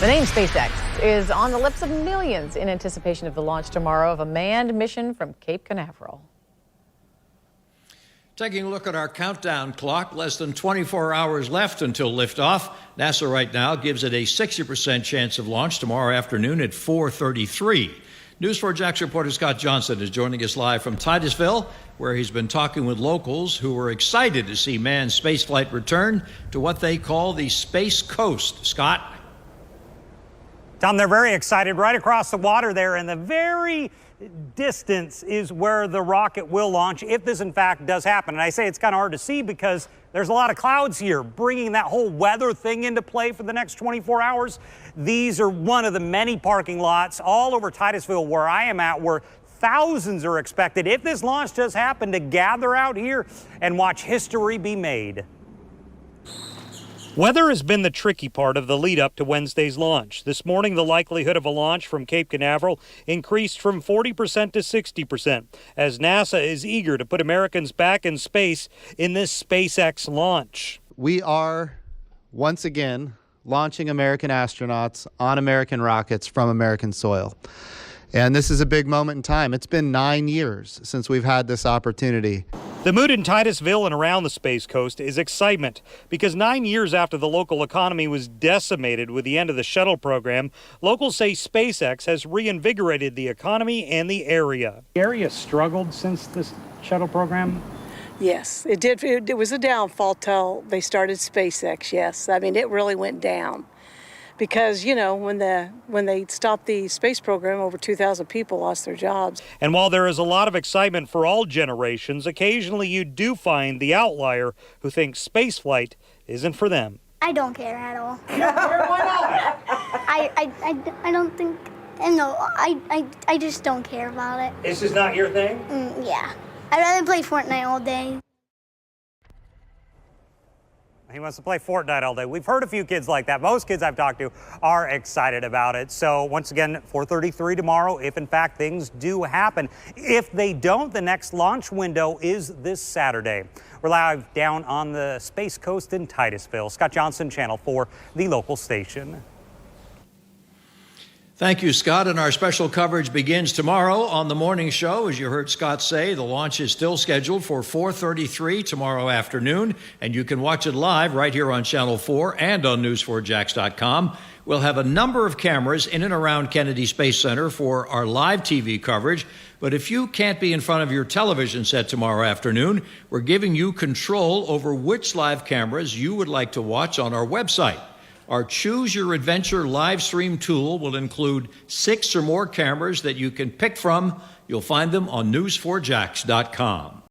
The name SpaceX is on the lips of millions in anticipation of the launch tomorrow of a manned mission from Cape Canaveral. Taking a look at our countdown clock, less than 24 hours left until liftoff. NASA right now gives it a 60% chance of launch tomorrow afternoon at 4:33. News4 Jax reporter Scott Johnson is joining us live from Titusville, where he's been talking with locals who are excited to see manned spaceflight return to what they call the Space Coast. Scott? Tom, they're very excited. Right across the water there in the very distance is where the rocket will launch, if this in fact does happen. And I say it's kind of hard to see because there's a lot of clouds here, bringing that whole weather thing into play for the next 24 hours. These are one of the many parking lots all over Titusville where I am at, where thousands are expected, if this launch does happen, to gather out here and watch history be made. Weather has been the tricky part of the lead up to Wednesday's launch. This morning, the likelihood of a launch from Cape Canaveral increased from 40% to 60%, as NASA is eager to put Americans back in space in this SpaceX launch. We are once again launching American astronauts on American rockets from American soil. And this is a big moment in time. It's been 9 years since we've had this opportunity. The mood in Titusville and around the Space Coast is excitement because 9 years after the local economy was decimated with the end of the shuttle program, locals say SpaceX has reinvigorated the economy and the area. The area struggled since this shuttle program? Yes, it did. It was a downfall till they started SpaceX, yes. I mean, it really went down. Because, you know, when they stopped the space program, over 2,000 people lost their jobs. And while there is a lot of excitement for all generations, occasionally you do find the outlier who thinks spaceflight isn't for them. I don't care at all. Why not? I don't think, no, I just don't care about it. This is not your thing? Yeah. I'd rather play Fortnite all day. He wants to play Fortnite all day. We've heard a few kids like that. Most kids I've talked to are excited about it. So once again, 4:33 tomorrow, if in fact things do happen. If they don't, the next launch window is this Saturday. We're live down on the Space Coast in Titusville. Scott Johnson, Channel 4, the local station. Thank you, Scott. And our special coverage begins tomorrow on the morning show. As you heard Scott say, the launch is still scheduled for 4:33 tomorrow afternoon, and you can watch it live right here on Channel 4 and on news4jax.com. We'll have a number of cameras in and around Kennedy Space Center for our live TV coverage. But if you can't be in front of your television set tomorrow afternoon, we're giving you control over which live cameras you would like to watch on our website. Our Choose Your Adventure live stream tool will include 6 or more cameras that you can pick from. You'll find them on news4jax.com.